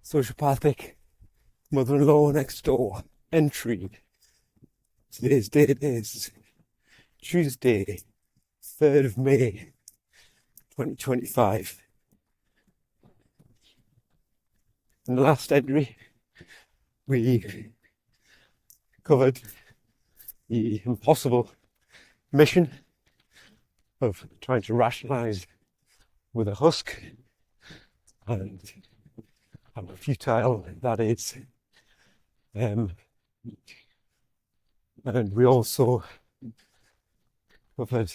Sociopathic, mother-in-law next door, entry. Today's date is Tuesday, 3rd of May, 2025. In the last entry, we covered the impossible mission of trying to rationalise with a husk and how futile that is. And we also covered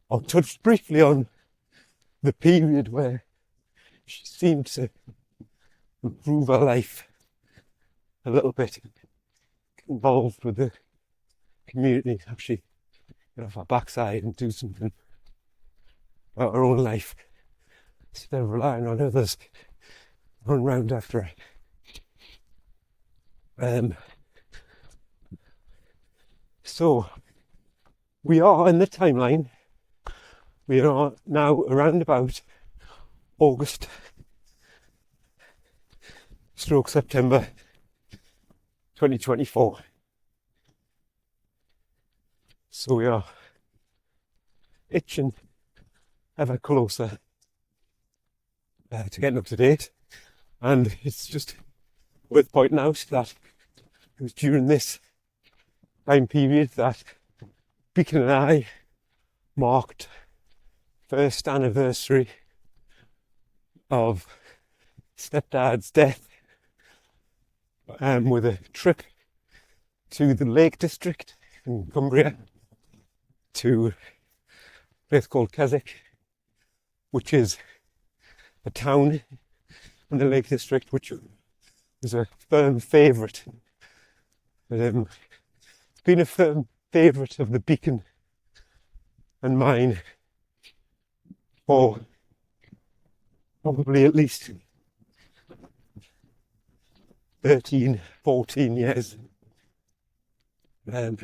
I'll touch briefly on the period where she seemed to improve her life a little bit, involved with the community, actually get off her backside and do something about her own life instead of relying on others to run round after her. So we are in the timeline. We are now around about August / September 2024. So we are itching ever closer to getting up to date, and it's just worth pointing out that it was during this time period that Beacon and I marked first anniversary of stepdad's death, with a trip to the Lake District in Cumbria to a place called Keswick, which is a town in the Lake District which is a firm favourite. It's been a firm favourite of the Beacon and mine for probably at least 13, 14 years. But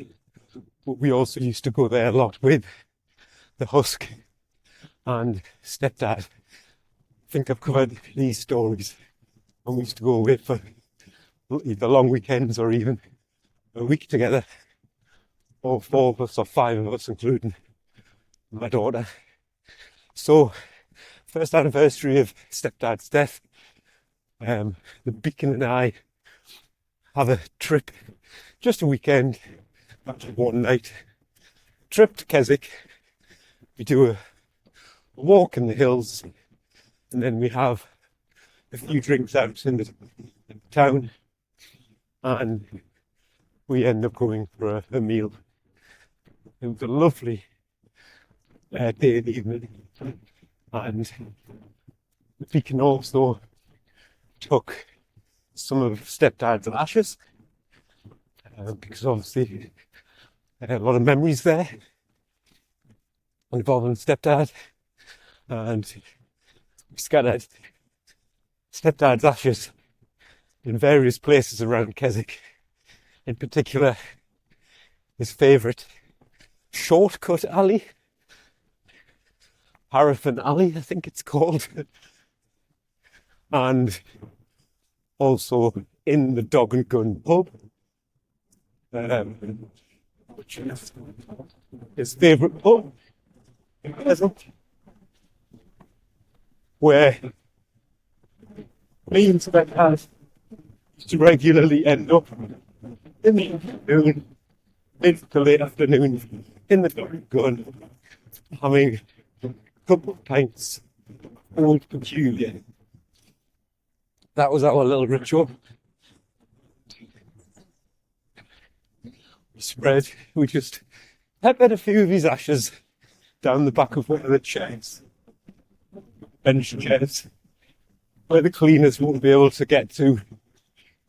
we also used to go there a lot with the husk and stepdad. I think I've covered these stories. And we used to go away for either long weekends or even a week together. All 4 of us or 5 of us, including my daughter. So, first anniversary of stepdad's death. The Beacon and I have a trip, just a weekend, actually one night, trip to Keswick. We do a walk in the hills, and then we have a few drinks out in the town, and we end up going for a meal. It was a lovely day and evening, and the Beacon also took some of stepdad's ashes, because obviously a lot of memories there involving stepdad, and we scattered stepdad's ashes in various places around Keswick. In particular, his favourite shortcut alley, Paraffin Alley, I think it's called, and also in the Dog and Gun pub, which is his favourite pub in Keswick, where me and stepdad used to regularly end up in the afternoon, mid to late afternoon, in the Dog and Gun, having a couple of pints of Old Peculiar. That was our little ritual. We just peppered a few of his ashes down the back of one of the chairs, bench chairs, where the cleaners won't be able to get to.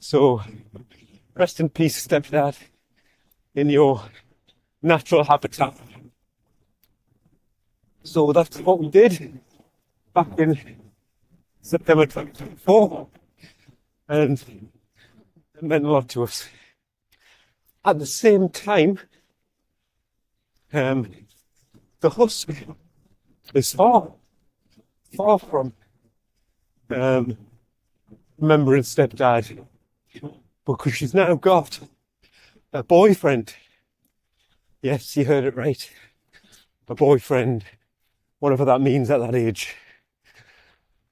So, rest in peace, stepdad, in your natural habitat. So that's what we did back in September 2024, and it meant a lot to us. At the same time, the husk is far far from remembering stepdad, because she's now got a boyfriend. Yes, you heard it right. A boyfriend, whatever that means at that age.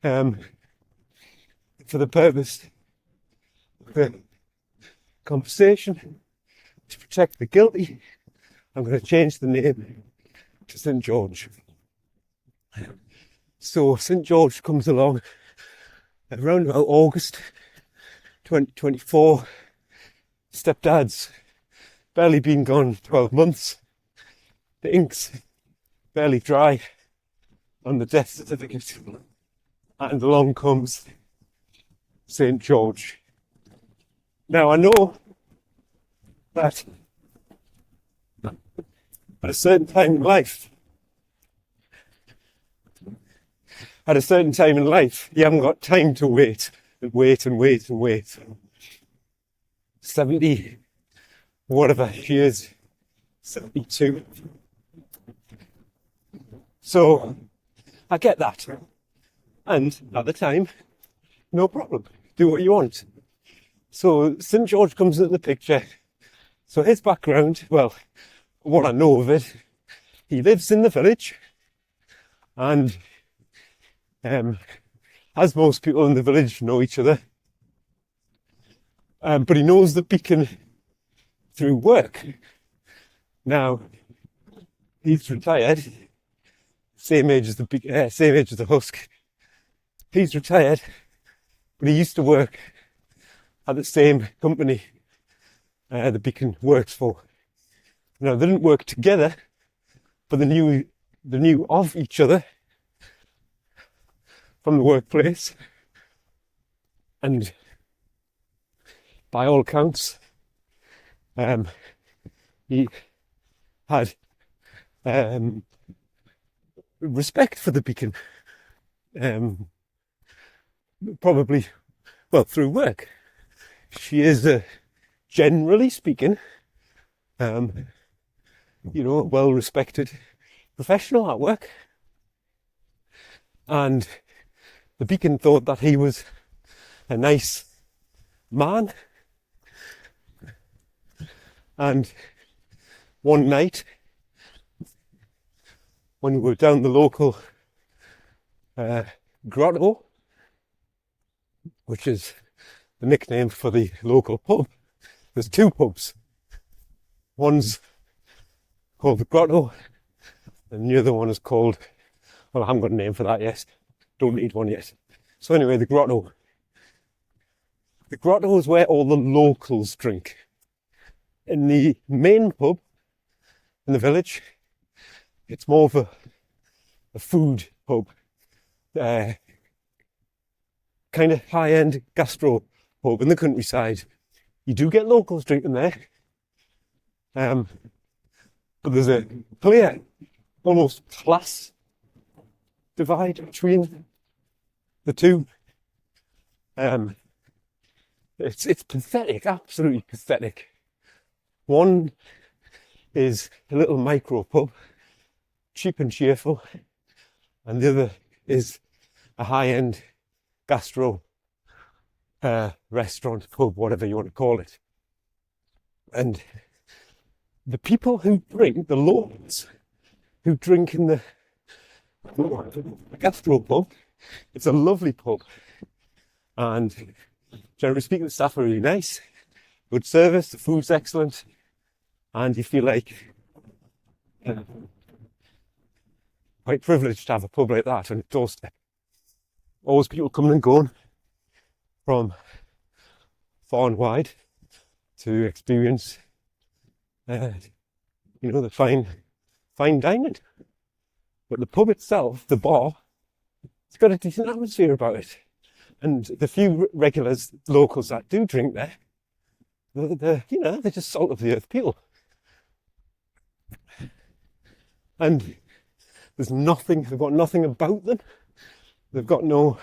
For the purpose of the conversation, to protect the guilty, I'm going to change the name to St. George. So St. George comes along around about August 2024. Stepdad's barely been gone 12 months. The ink's barely dry on the death certificate. And along comes St. George. Now I know that at a certain time in life, you haven't got time to wait and wait and wait and wait. 70, whatever she is, 72. So I get that. And at the time, no problem. Do what you want. So St. George comes into the picture. So his background, well, what I know of it, he lives in the village, and as most people in the village know each other, but he knows the Beacon through work. Now, he's retired, same age as the Husk. He's retired, but he used to work at the same company the Beacon works for. Now, they didn't work together, but they knew of each other from the workplace. And by all accounts, he had respect for the Beacon. Probably, well, through work. She is, generally speaking, a well-respected professional at work. And the Beacon thought that he was a nice man. And one night, when we were down the local grotto, which is the nickname for the local pub, there's two pubs. One's called the Grotto, and the other one is called, well, I haven't got a name for that yet. Don't need one yet. So anyway, the Grotto. The Grotto is where all the locals drink. In the main pub in the village, it's more of a food pub. Kind of high-end gastro pub in the countryside. You do get locals drinking there. But there's a clear, almost class divide between the two. It's pathetic, absolutely pathetic. One is a little micro pub, cheap and cheerful, and the other is a high-end gastro restaurant, pub, whatever you want to call it. And the people who drink, the locals who drink in the gastro pub, it's a lovely pub. And generally speaking, the staff are really nice, good service, the food's excellent, and you feel like quite privileged to have a pub like that on your doorstep. Always people coming and going from far and wide to experience, the fine dining. But the pub itself, the bar, it's got a decent atmosphere about it. And the few regulars, locals that do drink there, they're just salt of the earth people. And they've got nothing about them. They've got no,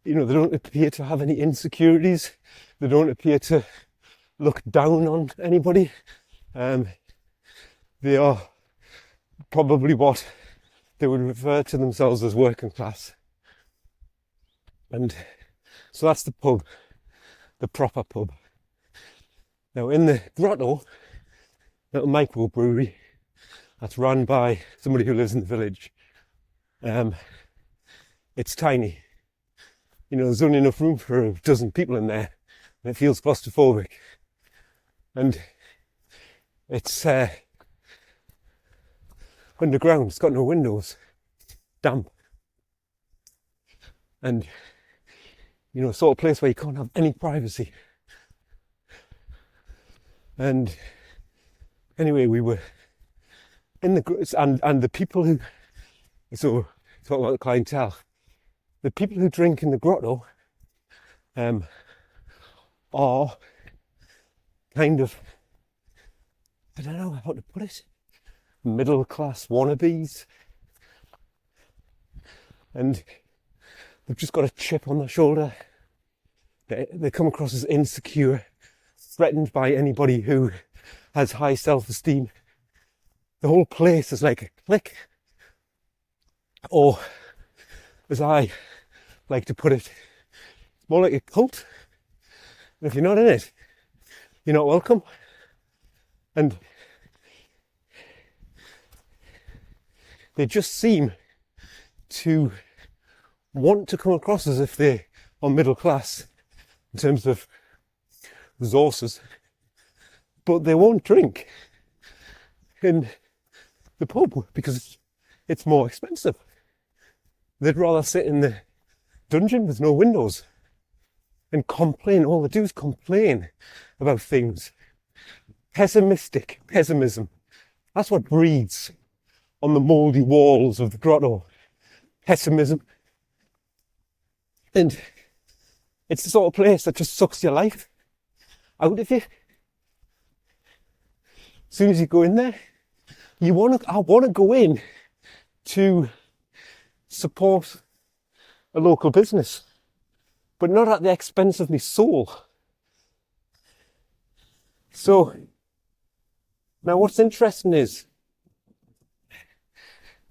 they don't appear to have any insecurities. They don't appear to look down on anybody. They are probably what they would refer to themselves as working class. And so that's the pub, the proper pub. Now in the grotto, little microbrewery that's run by somebody who lives in the village. It's tiny. You know, there's only enough room for a dozen people in there, and it feels claustrophobic. And it's underground, it's got no windows, damp. And, you know, sort of place where you can't have any privacy. And anyway, we were in the, and the people who, so talk about the clientele, the people who drink in the grotto are kind of, I don't know how to put it, middle class wannabes. And they've just got a chip on their shoulder. They come across as insecure, threatened by anybody who has high self-esteem. The whole place is like a clique. Or, as I like to put it, it's more like a cult. And if you're not in it, you're not welcome. And they just seem to want to come across as if they are middle class in terms of resources, but they won't drink in the pub because it's more expensive. They'd rather sit in the dungeon with no windows and complain. All they do is complain about things. Pessimism. That's what breeds on the mouldy walls of the grotto. Pessimism. And it's the sort of place that just sucks your life out of you. As soon as you go in there, I want to go in to support a local business, but not at the expense of my soul. So, now what's interesting is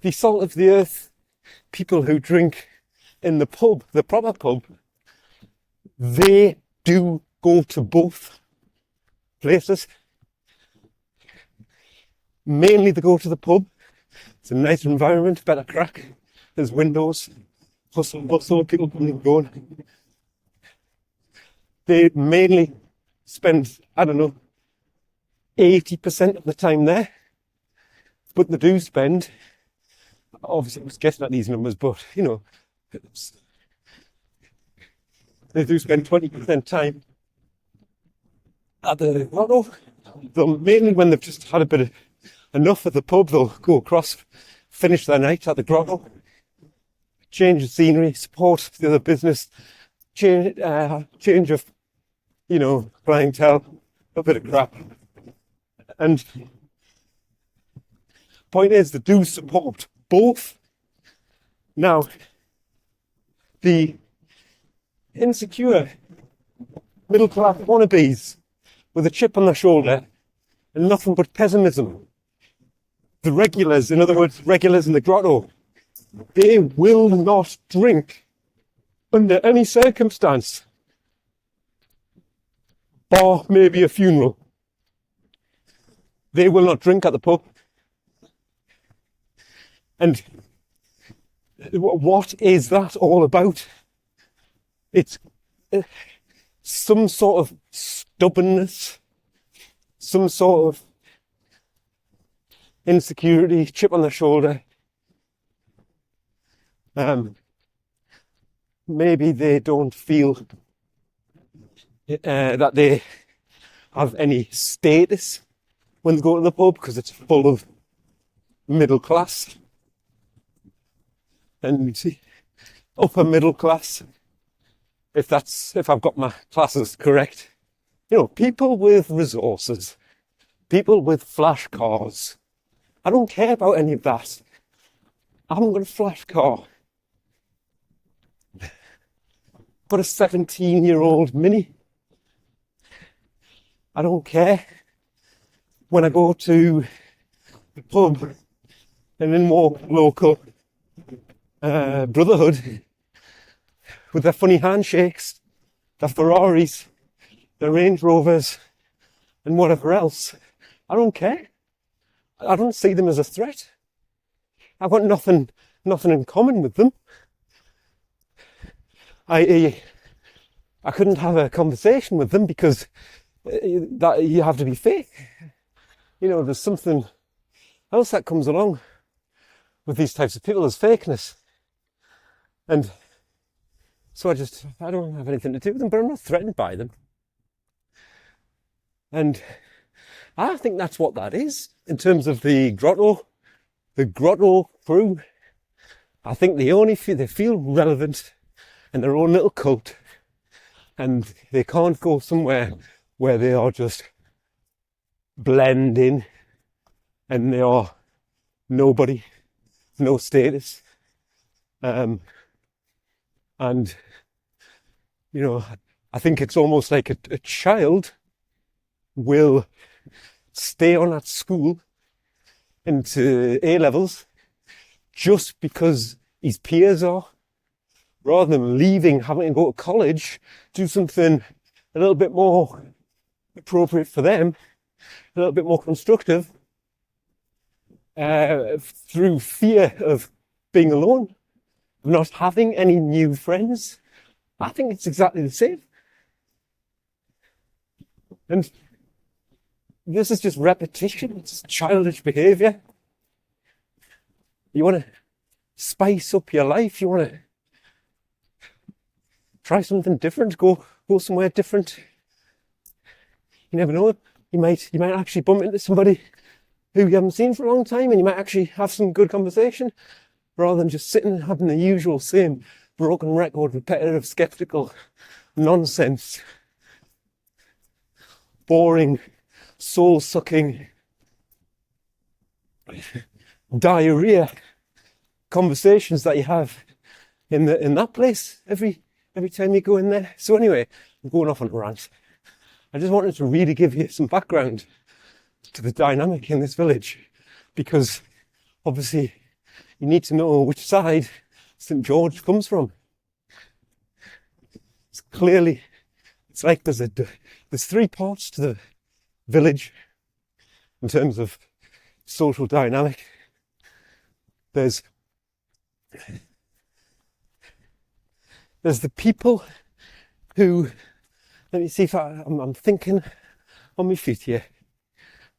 the salt of the earth people who drink in the pub, the proper pub, they do go to both places. Mainly they go to the pub. It's a nicer environment, better crack. There's windows, hustle and bustle, people coming and going. They mainly spend, 80% of the time there. But they do spend, obviously I was guessing at these numbers, but, they do spend 20% time at the grotto. Mainly when they've just had a bit of enough at the pub, they'll go across, finish their night at the grotto, change the scenery, support the other business, change of, clientele, a bit of crap. And point is, they do support both. Now, the insecure middle class wannabes with a chip on their shoulder and nothing but pessimism, the regulars, in other words, regulars in the grotto, they will not drink under any circumstance, bar maybe a funeral. They will not drink at the pub. And what is that all about? It's some sort of stubbornness, some sort of insecurity, chip on the shoulder. Maybe they don't feel that they have any status when they go to the pub because it's full of middle class and upper middle class. If I've got my classes correct, people with resources, people with flash cars. I don't care about any of that. I haven't got a flash car. I've got a 17-year-old Mini. I don't care. When I go to the pub and in more local brotherhood, with their funny handshakes, their Ferraris, their Range Rovers, and whatever else. I don't care. I don't see them as a threat. I've got nothing in common with them. I couldn't have a conversation with them because that you have to be fake. You know, there's something else that comes along with these types of people, as fakeness. And so I don't have anything to do with them, but I'm not threatened by them. And I think that's what that is in terms of the grotto crew. I think they feel relevant in their own little cult, and they can't go somewhere where they are just blend in and they are nobody, no status. And, you know, I think it's almost like a child will stay on at school into A-levels just because his peers are, rather than leaving, having to go to college, do something a little bit more appropriate for them, a little bit more constructive, through fear of being alone, of not having any new friends. I think it's exactly the same. And this is just repetition. It's just childish behaviour. You want to spice up your life. You want to try something different. Go somewhere different. You never know. You might actually bump into somebody who you haven't seen for a long time, and you might actually have some good conversation, rather than just sitting and having the usual same broken record, repetitive, sceptical nonsense, boring, soul-sucking diarrhea conversations that you have in that place every time you go in there. So anyway, I'm going off on a rant. I just wanted to really give you some background to the dynamic in this village, because obviously you need to know which side St. George comes from. It's like there's three parts to the village in terms of social dynamic. There's the people who, let me see if I'm thinking on my feet here.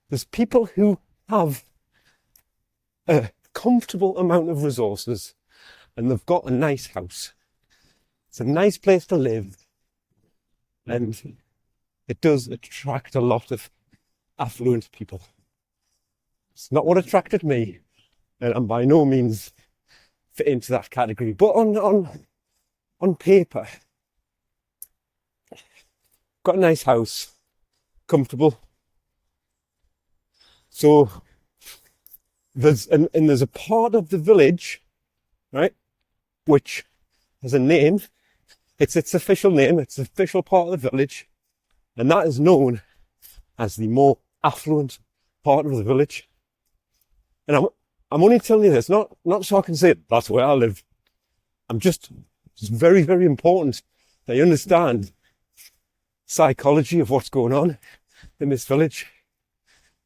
There's people who have a comfortable amount of resources and they've got a nice house. It's a nice place to live, and it does attract a lot of affluent people. It's not what attracted me, and I'm by no means fit into that category. But on paper, got a nice house, comfortable. So there's a part of the village, right, which has a name. It's its official name. It's the official part of the village, and that is known as the more affluent part of the village. And I'm only telling you this, not so I can say that's where I live. It's very, very important that you understand psychology of what's going on in this village.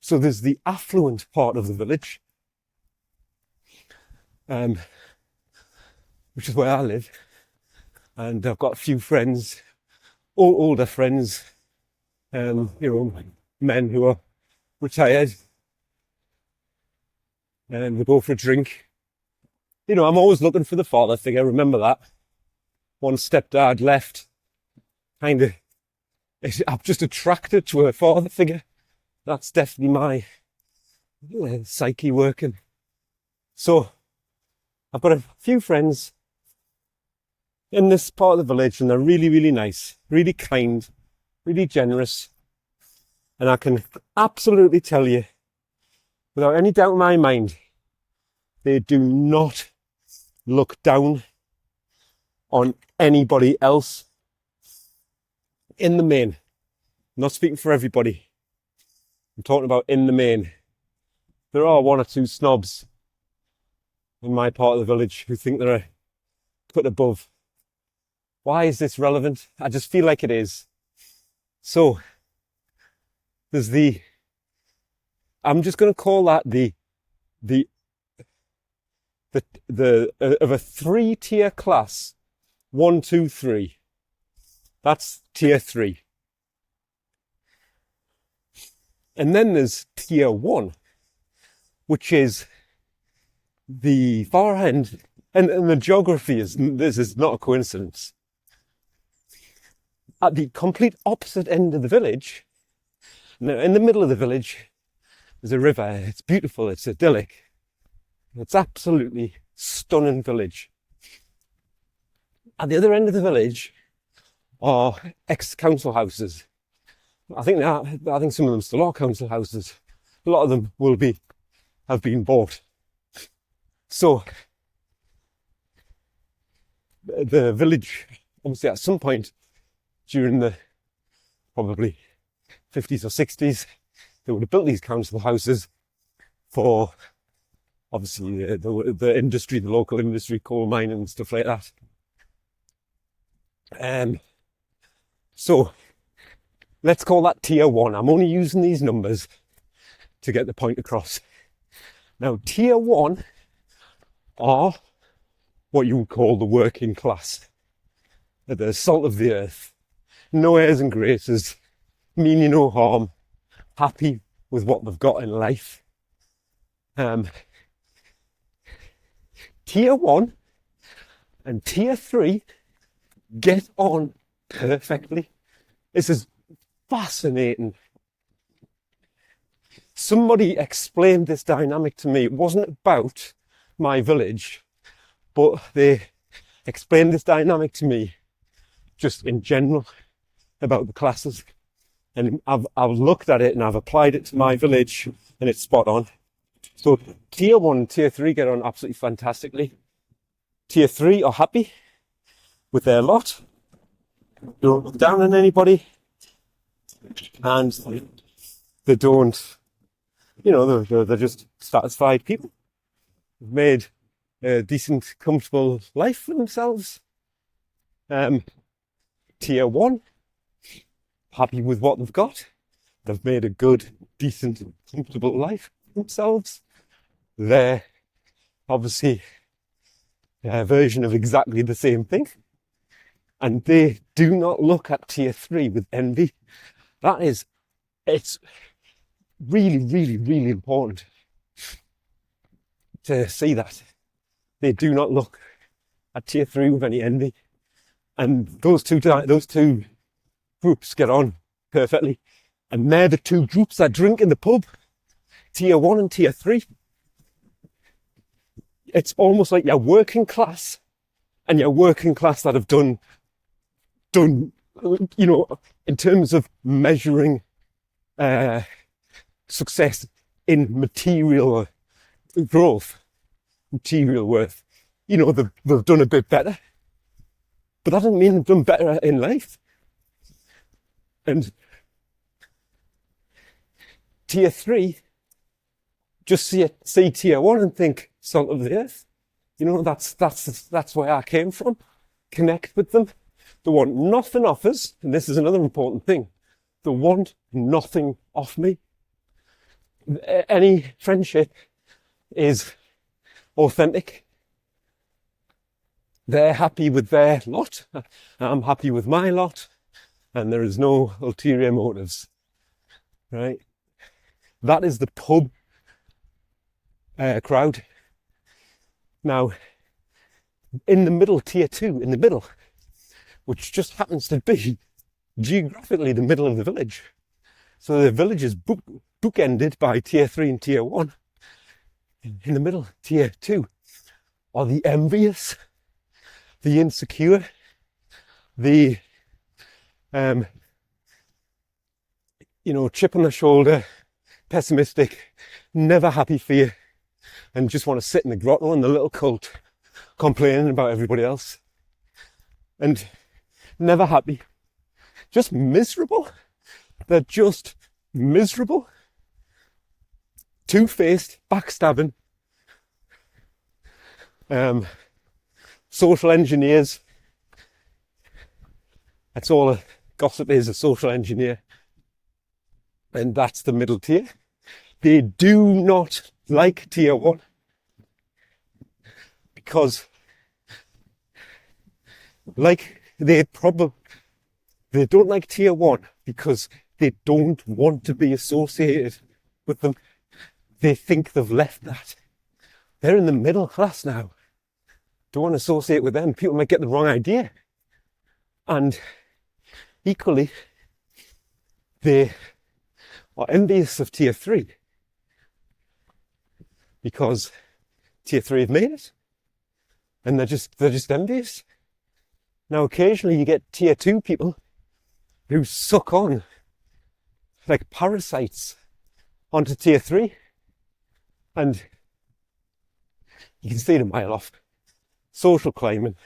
So there's the affluent part of the village, which is where I live. And I've got a few friends, older friends, men who are retired, and we go for a drink. I'm always looking for the father figure. Remember that. One stepdad left. I'm just attracted to a father figure. That's definitely my psyche working. So I've got a few friends in this part of the village, and they're really, really nice, really kind, really generous. And I can absolutely tell you, without any doubt in my mind, they do not look down on anybody else in the main. I'm not speaking for everybody. I'm talking about in the main. There are one or two snobs in my part of the village who think they're a bit above Why is this relevant? I just feel like it is. So there's I'm just going to call that the of a 3-tier class, 1, 2, 3. That's tier 3. And then there's tier 1, which is the far end, and the geography this is not a coincidence. At the complete opposite end of the village, in the middle of the village, there's a river. It's beautiful, it's idyllic. It's absolutely stunning village. At the other end of the village are ex-council houses. I think some of them still are council houses. A lot of them have been bought. So the village, obviously at some point during the probably 50s or 60s, they would have built these council houses for obviously the industry, the local industry, coal mining and stuff like that. So let's call that tier 1. I'm only using these numbers to get the point across. Now, tier 1 are what you would call the working class. They're the salt of the earth. No airs and graces, mean you no harm, happy with what they've got in life. Tier 1 and tier 3 get on perfectly. This is fascinating. Somebody explained this dynamic to me. It wasn't about my village, but they explained this dynamic to me just in general about the classes. And I've looked at it and I've applied it to my village and it's spot on. So tier 1 and tier 3 get on absolutely fantastically. Tier 3 are happy with their lot. They don't look down on anybody. And they don't, they're just satisfied people. They've made a decent, comfortable life for themselves. Tier 1, happy with what they've got. They've made a good, decent, comfortable life for themselves. They're obviously a version of exactly the same thing. And they do not look at tier 3 with envy. It's really, really, really important to see that. They do not look at tier 3 with any envy. And those two groups get on perfectly. And they're the two groups that drink in the pub. Tier 1 and tier 3. It's almost like your working class and your working class that have done, in terms of measuring success in material growth, material worth. They've done a bit better. But that doesn't mean they've done better in life. And tier 3, just see tier 1 and think salt of the earth. That's where I came from. Connect with them. They want nothing off us, and this is another important thing. They want nothing off me. Any friendship is authentic. They're happy with their lot. I'm happy with my lot. And there is no ulterior motives. Right? That is the pub crowd. Now, in the middle, tier 2, in the middle, which just happens to be geographically the middle of the village. So the village is bookended by tier 3 and tier 1. In the middle, tier 2, are the envious, the insecure, the chip on the shoulder, pessimistic, never happy for you, and just want to sit in the grotto in the little cult, complaining about everybody else. And never happy. Just miserable. They're just miserable. Two-faced, backstabbing. Social engineers. That's all a gossip is, a social engineer. And that's the middle tier. They do not like tier 1 because they don't like tier 1 because they don't want to be associated with them. They think they've left that. They're in the middle class now. Don't want to associate with them. People might get the wrong idea. And equally, they are envious of tier 3 because tier 3 have made it. And they're just envious. Now, occasionally you get tier 2 people who suck on like parasites onto tier 3. And you can see it a mile off. Social climbing,